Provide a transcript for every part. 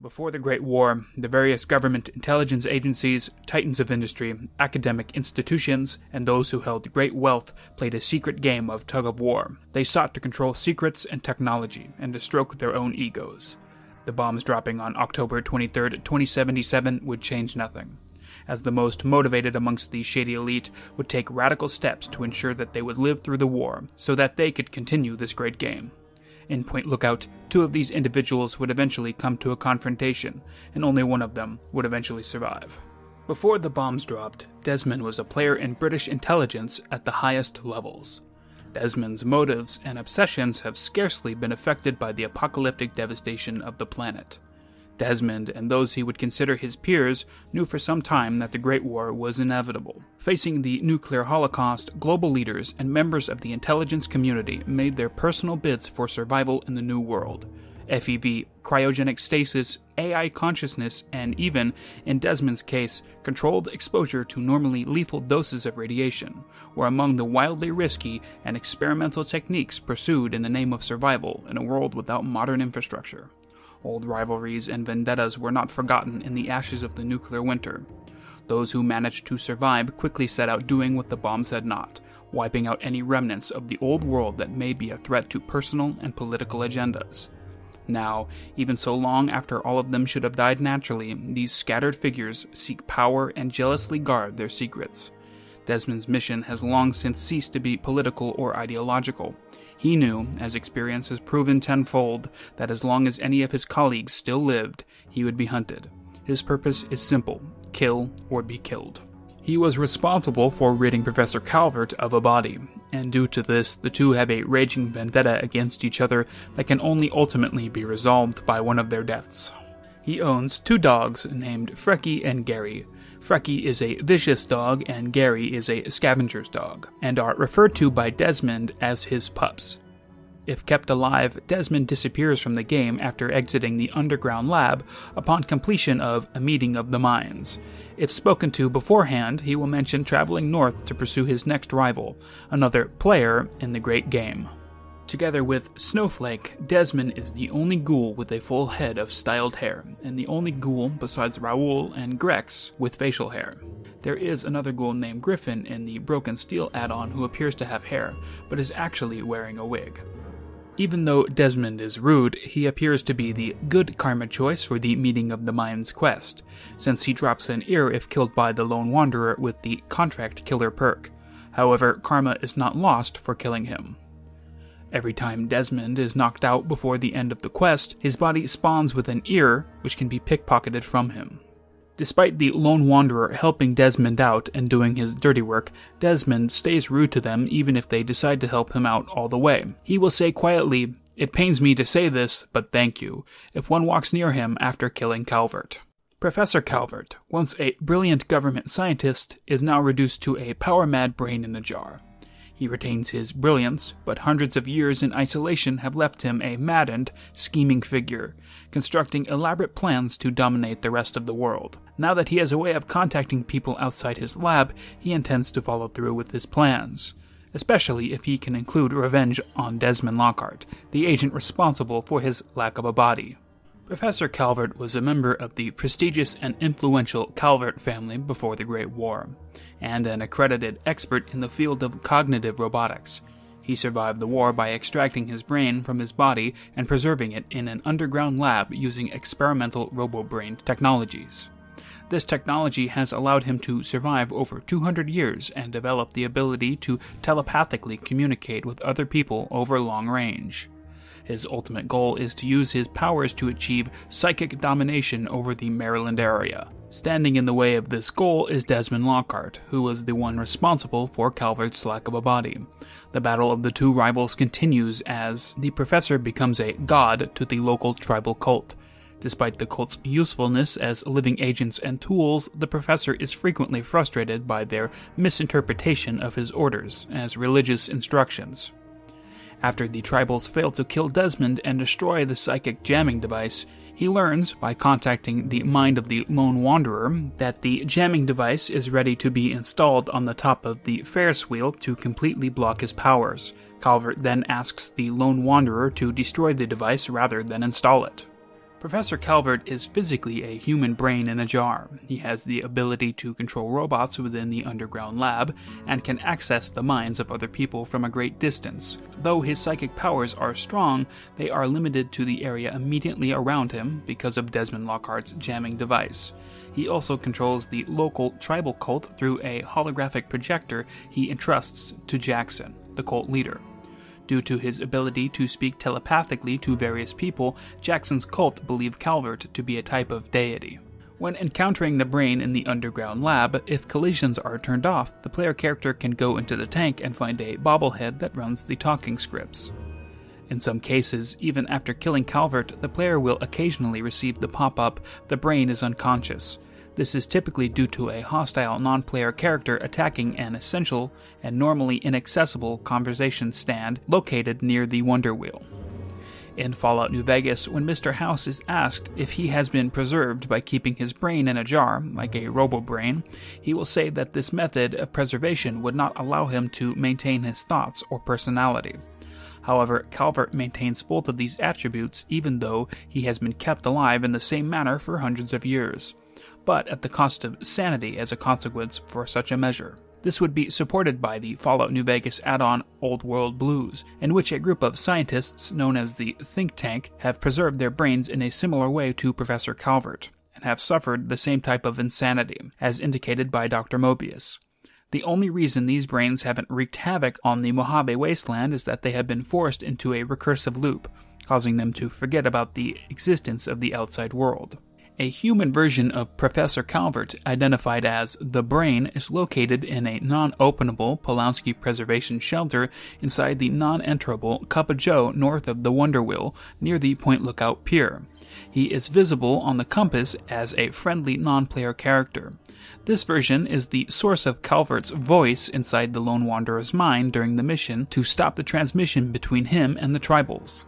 Before the Great War, the various government intelligence agencies, titans of industry, academic institutions, and those who held great wealth played a secret game of tug-of-war. They sought to control secrets and technology, and to stroke their own egos. The bombs dropping on October 23, 2077 would change nothing, as the most motivated amongst the shady elite would take radical steps to ensure that they would live through the war, so that they could continue this great game. In Point Lookout, two of these individuals would eventually come to a confrontation, and only one of them would eventually survive. Before the bombs dropped, Desmond was a player in British intelligence at the highest levels. Desmond's motives and obsessions have scarcely been affected by the apocalyptic devastation of the planet. Desmond, and those he would consider his peers, knew for some time that the Great War was inevitable. Facing the nuclear holocaust, global leaders and members of the intelligence community made their personal bids for survival in the New World. FEV, cryogenic stasis, AI consciousness, and even, in Desmond's case, controlled exposure to normally lethal doses of radiation, were among the wildly risky and experimental techniques pursued in the name of survival in a world without modern infrastructure. Old rivalries and vendettas were not forgotten in the ashes of the nuclear winter. Those who managed to survive quickly set out doing what the bombs had not, wiping out any remnants of the old world that may be a threat to personal and political agendas. Now, even so long after all of them should have died naturally, these scattered figures seek power and jealously guard their secrets. Desmond's mission has long since ceased to be political or ideological. He knew, as experience has proven tenfold, that as long as any of his colleagues still lived, he would be hunted. His purpose is simple: kill or be killed. He was responsible for ridding Professor Calvert of a body, and due to this, the two have a raging vendetta against each other that can only ultimately be resolved by one of their deaths. He owns two dogs named Frecky and Gary. Frecky is a vicious dog and Gary is a scavenger's dog, and are referred to by Desmond as his pups. If kept alive, Desmond disappears from the game after exiting the underground lab upon completion of a meeting of the minds. If spoken to beforehand, he will mention traveling north to pursue his next rival, another player in the great game. Together with Snowflake, Desmond is the only ghoul with a full head of styled hair, and the only ghoul besides Raoul and Grex with facial hair. There is another ghoul named Griffin in the Broken Steel add-on who appears to have hair, but is actually wearing a wig. Even though Desmond is rude, he appears to be the good karma choice for the Meeting of the Minds quest, since he drops an ear if killed by the Lone Wanderer with the Contract Killer perk. However, karma is not lost for killing him. Every time Desmond is knocked out before the end of the quest, his body spawns with an ear, which can be pickpocketed from him. Despite the Lone Wanderer helping Desmond out and doing his dirty work, Desmond stays rude to them even if they decide to help him out all the way. He will say quietly, "It pains me to say this, but thank you," if one walks near him after killing Calvert. Professor Calvert, once a brilliant government scientist, is now reduced to a power-mad brain in a jar. He retains his brilliance, but hundreds of years in isolation have left him a maddened, scheming figure, constructing elaborate plans to dominate the rest of the world. Now that he has a way of contacting people outside his lab, he intends to follow through with his plans, especially if he can include revenge on Desmond Lockhart, the agent responsible for his lack of a body. Professor Calvert was a member of the prestigious and influential Calvert family before the Great War, and an accredited expert in the field of cognitive robotics. He survived the war by extracting his brain from his body and preserving it in an underground lab using experimental robo-brain technologies. This technology has allowed him to survive over 200 years and develop the ability to telepathically communicate with other people over long range. His ultimate goal is to use his powers to achieve psychic domination over the Maryland area. Standing in the way of this goal is Desmond Lockhart, who was the one responsible for Calvert's lack of a body. The battle of the two rivals continues as the professor becomes a god to the local tribal cult. Despite the cult's usefulness as living agents and tools, the professor is frequently frustrated by their misinterpretation of his orders as religious instructions. After the tribals fail to kill Desmond and destroy the psychic jamming device, he learns, by contacting the mind of the Lone Wanderer, that the jamming device is ready to be installed on the top of the Ferris wheel to completely block his powers. Calvert then asks the Lone Wanderer to destroy the device rather than install it. Professor Calvert is physically a human brain in a jar. He has the ability to control robots within the underground lab, and can access the minds of other people from a great distance. Though his psychic powers are strong, they are limited to the area immediately around him because of Desmond Lockhart's jamming device. He also controls the local tribal cult through a holographic projector he entrusts to Jackson, the cult leader. Due to his ability to speak telepathically to various people, Jackson's cult believe Calvert to be a type of deity. When encountering the brain in the underground lab, if collisions are turned off, the player character can go into the tank and find a bobblehead that runs the talking scripts. In some cases, even after killing Calvert, the player will occasionally receive the pop-up, "The brain is unconscious." This is typically due to a hostile non-player character attacking an essential and normally inaccessible conversation stand located near the Wonder Wheel. In Fallout New Vegas, when Mr. House is asked if he has been preserved by keeping his brain in a jar, like a robo-brain, he will say that this method of preservation would not allow him to maintain his thoughts or personality. However, Calvert maintains both of these attributes even though he has been kept alive in the same manner for hundreds of years, but at the cost of sanity as a consequence for such a measure. This would be supported by the Fallout New Vegas add-on Old World Blues, in which a group of scientists known as the Think Tank have preserved their brains in a similar way to Professor Calvert, and have suffered the same type of insanity, as indicated by Dr. Mobius. The only reason these brains haven't wreaked havoc on the Mojave Wasteland is that they have been forced into a recursive loop, causing them to forget about the existence of the outside world. A human version of Professor Calvert, identified as the Brain, is located in a non-openable Polanski preservation shelter inside the non-enterable Cup of Joe north of the Wonder Wheel, near the Point Lookout Pier. He is visible on the compass as a friendly non-player character. This version is the source of Calvert's voice inside the Lone Wanderer's mind during the mission to stop the transmission between him and the Tribals.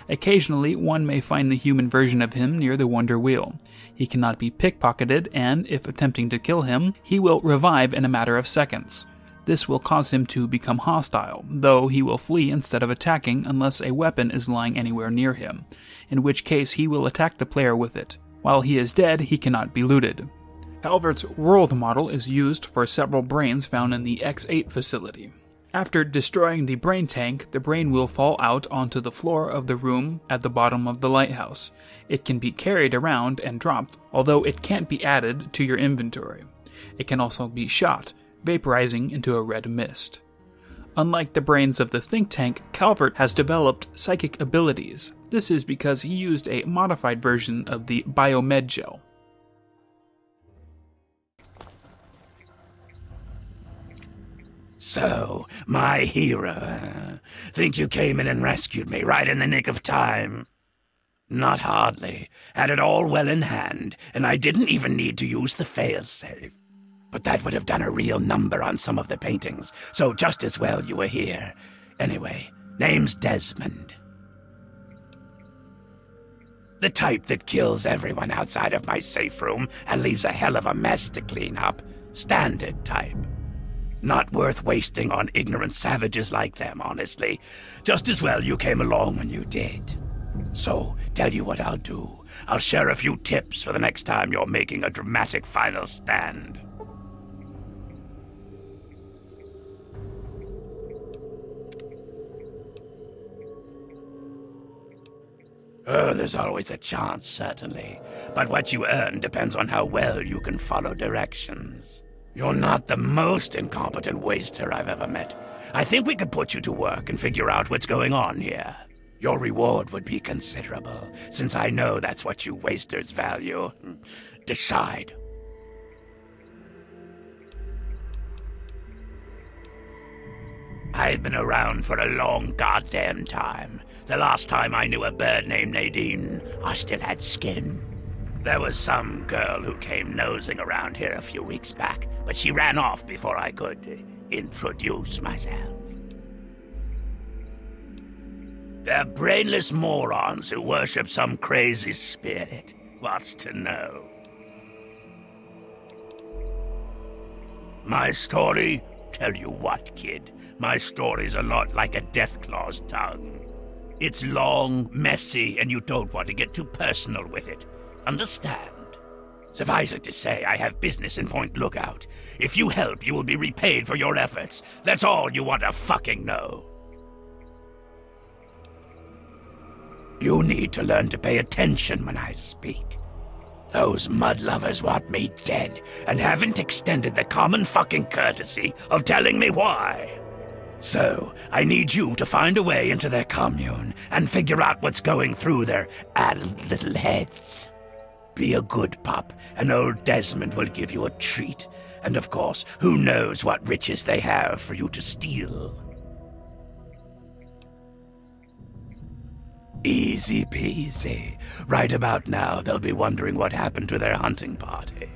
Occasionally, one may find the human version of him near the Wonder Wheel. He cannot be pickpocketed, and if attempting to kill him, he will revive in a matter of seconds. This will cause him to become hostile, though he will flee instead of attacking unless a weapon is lying anywhere near him, in which case he will attack the player with it. While he is dead, he cannot be looted. Calvert's world model is used for several brains found in the X8 facility. After destroying the brain tank, the brain will fall out onto the floor of the room at the bottom of the lighthouse. It can be carried around and dropped, although it can't be added to your inventory. It can also be shot, vaporizing into a red mist. Unlike the brains of the think tank, Calvert has developed psychic abilities. This is because he used a modified version of the biomed gel. So, my hero, think you came in and rescued me right in the nick of time? Not hardly. Had it all well in hand, and I didn't even need to use the failsafe. But that would have done a real number on some of the paintings, so just as well you were here. Anyway, name's Desmond. The type that kills everyone outside of my safe room and leaves a hell of a mess to clean up. Standard type. Not worth wasting on ignorant savages like them, honestly. Just as well you came along when you did. So, tell you what I'll do. I'll share a few tips for the next time you're making a dramatic final stand. Oh, there's always a chance, certainly. But what you earn depends on how well you can follow directions. You're not the most incompetent waster I've ever met. I think we could put you to work and figure out what's going on here. Your reward would be considerable, since I know that's what you wasters value. Decide. I've been around for a long goddamn time. The last time I knew a bird named Nadine, I still had skin. There was some girl who came nosing around here a few weeks back, but she ran off before I could introduce myself. They're brainless morons who worship some crazy spirit. What's to know? My story? Tell you what, kid. My story's a lot like a Deathclaw's tongue. It's long, messy, and you don't want to get too personal with it. Understand? Suffice it to say, I have business in Point Lookout. If you help, you will be repaid for your efforts. That's all you want to fucking know. You need to learn to pay attention when I speak. Those mud lovers want me dead, and haven't extended the common fucking courtesy of telling me why. So, I need you to find a way into their commune, and figure out what's going through their addled little heads. Be a good pup, and old Desmond will give you a treat. And of course, who knows what riches they have for you to steal. Easy peasy. Right about now, they'll be wondering what happened to their hunting party.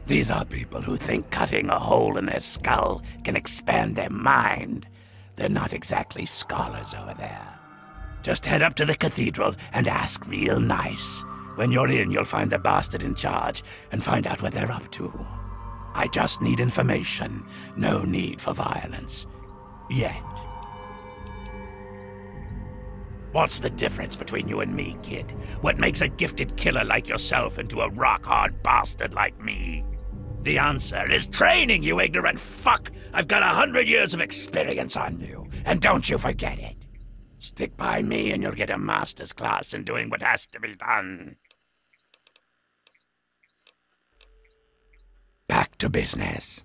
These are people who think cutting a hole in their skull can expand their mind. They're not exactly scholars over there. Just head up to the cathedral and ask real nice. When you're in, you'll find the bastard in charge and find out what they're up to. I just need information. No need for violence. Yet. What's the difference between you and me, kid? What makes a gifted killer like yourself into a rock-hard bastard like me? The answer is training, you ignorant fuck! I've got 100 years of experience on you, and don't you forget it. Stick by me and you'll get a master's class in doing what has to be done. Back to business.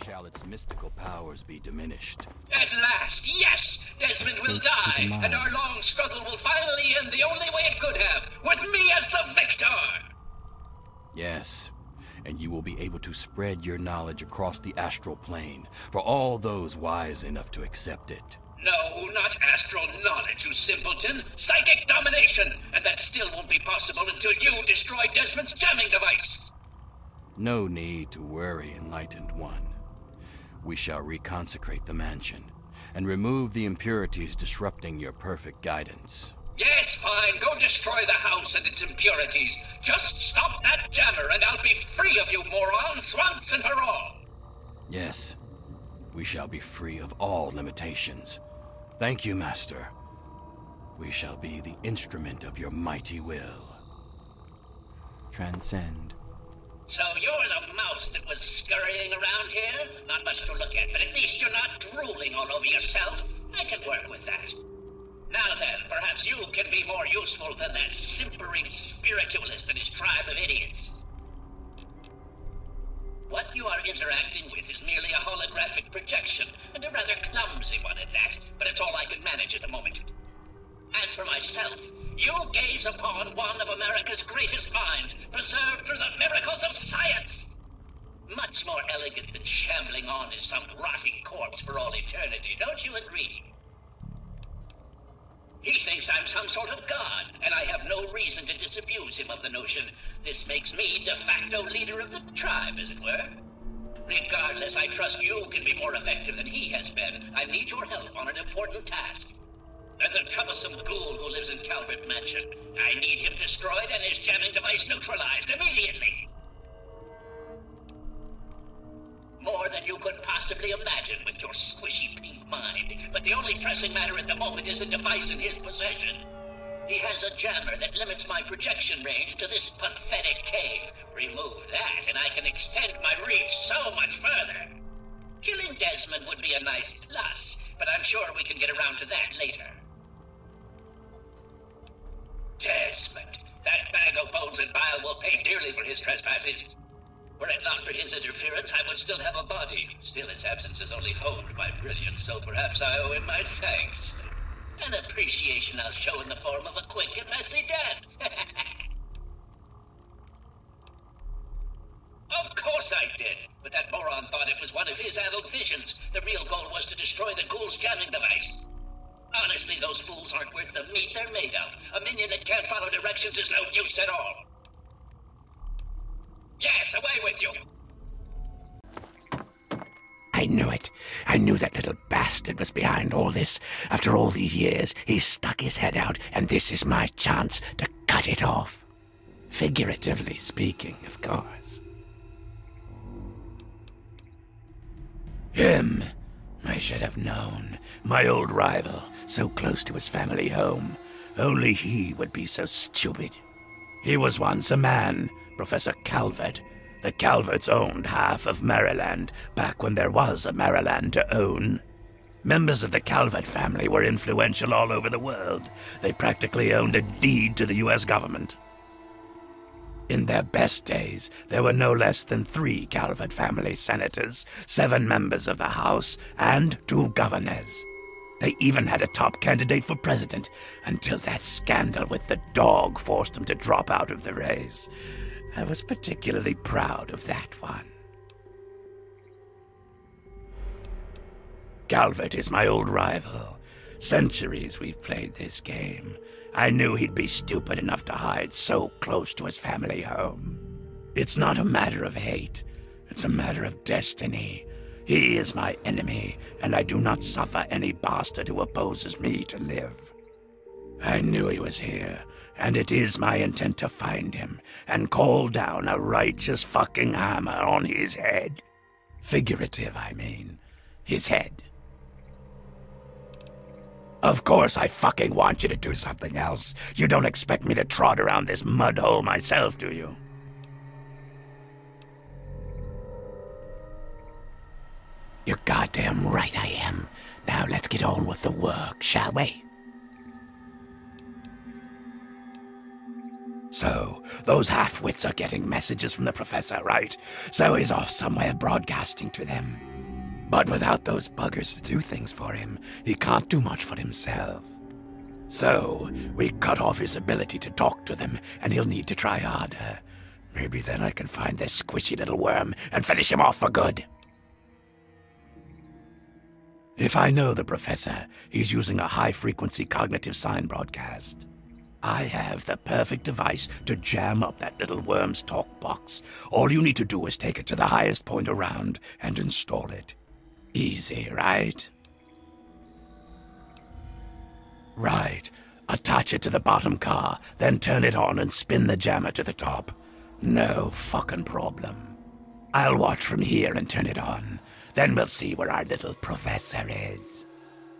Shall its mystical powers be diminished? At last, yes! Desmond will die, and our long struggle will finally end the only way it could have, with me as the victor! Yes, and you will be able to spread your knowledge across the astral plane for all those wise enough to accept it. No, not astral knowledge, you simpleton! Psychic domination! And that still won't be possible until you destroy Desmond's jamming device! No need to worry, Enlightened One. We shall reconsecrate the mansion, and remove the impurities disrupting your perfect guidance. Yes, fine. Go destroy the house and its impurities. Just stop that jammer, and I'll be free of you morons once and for all. Yes, we shall be free of all limitations. Thank you, Master. We shall be the instrument of your mighty will. Transcend. So you're the mouse that was scurrying around here? Not much to look at, but at least you're not drooling all over yourself. I can work with that. Now then, perhaps you can be more useful than that simpering spiritualist and his tribe of idiots. What you are interacting with is merely a holographic projection, and a rather clumsy one at that, but it's all I can manage at the moment. As for myself, you gaze upon one of America's greatest minds, preserved through the miracles of science. Much more elegant than shambling on as some rotting corpse for all eternity, don't you agree? He thinks I'm some sort of god, and I have no reason to disabuse him of the notion. This makes me de facto leader of the tribe, as it were. Regardless, I trust you can be more effective than he has been. I need your help on an important task. There's a troublesome ghoul who lives in Calvert Mansion. I need him destroyed and his jamming device neutralized immediately. More than you could possibly imagine with your squishy pink mind. But the only pressing matter at the moment is a device in his possession. He has a jammer that limits my projection range to this pathetic cave. Remove that and I can extend my reach so much further. Killing Desmond would be a nice plus, but I'm sure we can get around to that later. Desmond. That bag of bones and bile will pay dearly for his trespasses. Were it not for his interference, I would still have a body. Still, its absence has only honed my brilliance, so perhaps I owe him my thanks. An appreciation I'll show in the form of a quick and messy death. Of course I did, but that moron thought it was one of his addled visions. The real goal was to destroy the ghoul's jamming device. Honestly, those fools aren't worth the meat they're made of. A minion that can't follow directions is no use at all. Yes, away with you! I knew it. I knew that little bastard was behind all this. After all these years, he's stuck his head out, and this is my chance to cut it off. Figuratively speaking, of course. Him! I should have known. My old rival, so close to his family home. Only he would be so stupid. He was once a man, Professor Calvert. The Calverts owned half of Maryland, back when there was a Maryland to own. Members of the Calvert family were influential all over the world. They practically owned a deed to the U.S. government. In their best days, there were no less than 3 Calvert family senators, 7 members of the House, and 2 governors. They even had a top candidate for president, until that scandal with the dog forced them to drop out of the race. I was particularly proud of that one. Calvert is my old rival. Centuries we've played this game. I knew he'd be stupid enough to hide so close to his family home. It's not a matter of hate. It's a matter of destiny. He is my enemy, and I do not suffer any bastard who opposes me to live. I knew he was here, and it is my intent to find him and call down a righteous fucking hammer on his head. Figurative, I mean. His head. Of course I fucking want you to do something else. You don't expect me to trot around this mud hole myself, do you? You're goddamn right I am. Now let's get on with the work, shall we? So, those half-wits are getting messages from the professor, right? So he's off somewhere broadcasting to them. But without those buggers to do things for him, he can't do much for himself. So, we cut off his ability to talk to them, and he'll need to try harder. Maybe then I can find this squishy little worm and finish him off for good. If I know the professor, he's using a high-frequency cognitive sign broadcast. I have the perfect device to jam up that little worm's talk box. All you need to do is take it to the highest point around and install it. Easy, right? Right. Attach it to the bottom car, then turn it on and spin the jammer to the top. No fucking problem. I'll watch from here and turn it on. Then we'll see where our little professor is.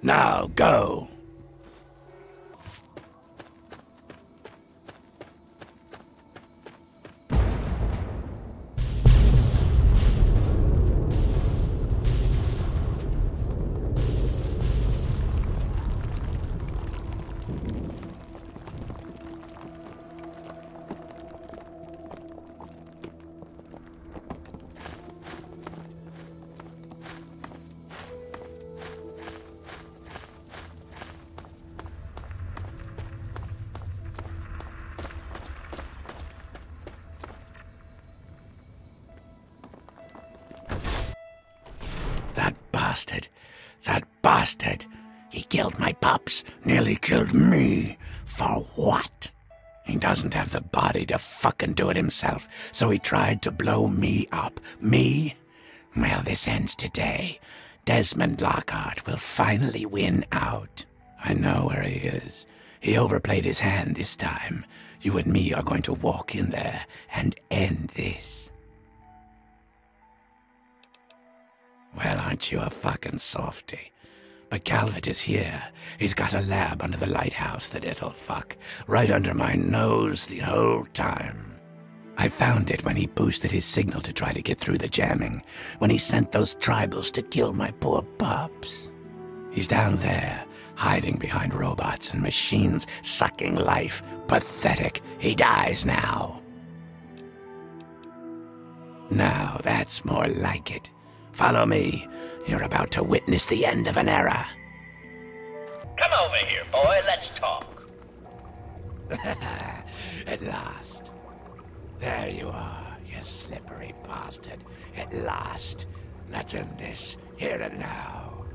Now, go! That bastard. He killed my pups, nearly killed me. For what? He doesn't have the body to fucking do it himself, so he tried to blow me up. Me? Well, this ends today. Desmond Lockhart will finally win out. I know where he is. He overplayed his hand this time. You and me are going to walk in there and end this. Well, aren't you a fucking softy? But Calvert is here. He's got a lab under the lighthouse, the little fuck, right under my nose the whole time. I found it when he boosted his signal to try to get through the jamming, when he sent those tribals to kill my poor pups. He's down there, hiding behind robots and machines, sucking life. Pathetic. He dies now. Now, that's more like it. Follow me. You're about to witness the end of an era. Come over here, boy. Let's talk. At last. There you are, you slippery bastard. At last. Let's end this, here and now.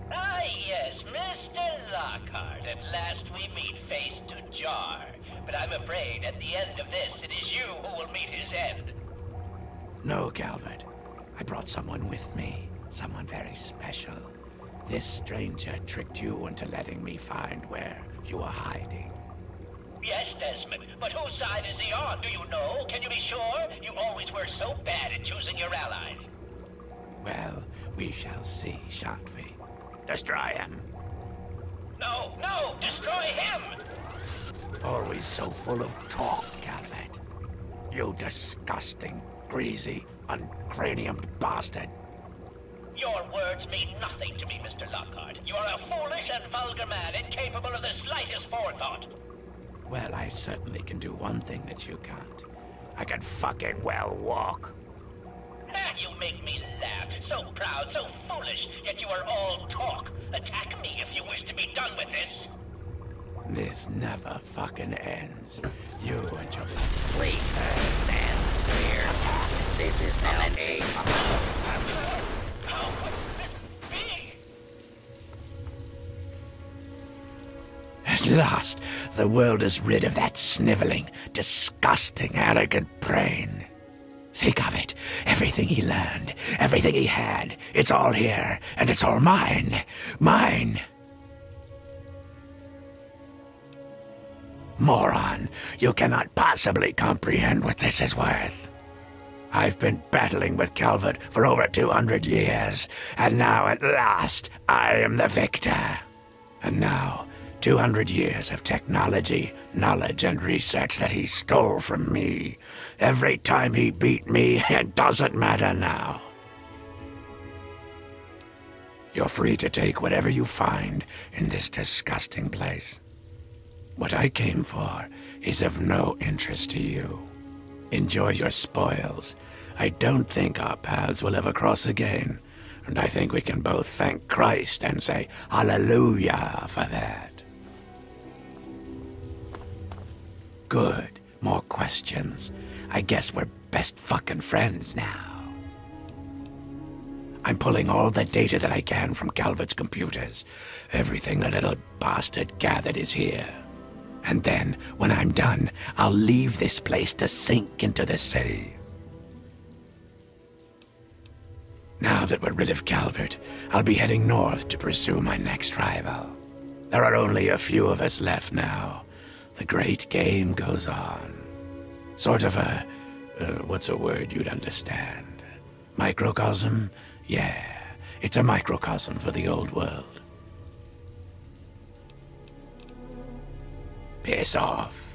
Ah, yes, Mr. Lockhart. At last we meet face to jar. But I'm afraid at the end of this, it is you who will meet his end. No, Calvert. I brought someone with me. Someone very special. This stranger tricked you into letting me find where you are hiding. Yes, Desmond, but whose side is he on? Do you know? Can you be sure? You always were so bad at choosing your allies. Well, we shall see, shan't we? Destroy him. No, no! Destroy him! Always so full of talk, Calvert. You disgusting, greasy, uncraniumed bastard. Your words mean nothing to me, Mr. Lockhart. You are a foolish and vulgar man, incapable of the slightest forethought. Well, I certainly can do one thing that you can't. I can fucking well walk. You make me laugh. So proud, so foolish, yet you are all talk. Attack me if you wish to be done with this. This never fucking ends. You and your... Please, stand clear. This is Melody. How could this be? At last, the world is rid of that sniveling, disgusting, arrogant brain. Think of it. Everything he learned, everything he had, it's all here, and it's all mine. Mine. Moron, you cannot possibly comprehend what this is worth. I've been battling with Calvert for over 200 years, and now at last I am the victor. And now, 200 years of technology, knowledge, and research that he stole from me. Every time he beat me, it doesn't matter now. You're free to take whatever you find in this disgusting place. What I came for is of no interest to you. Enjoy your spoils. I don't think our paths will ever cross again, and I think we can both thank Christ and say hallelujah for that. Good. More questions. I guess we're best fucking friends now. I'm pulling all the data that I can from Calvert's computers. Everything the little bastard gathered is here. And then, when I'm done, I'll leave this place to sink into the sea. Now that we're rid of Calvert, I'll be heading north to pursue my next rival. There are only a few of us left now. The great game goes on. Sort of a... what's a word you'd understand? Microcosm? Yeah, it's a microcosm for the old world. Piss off.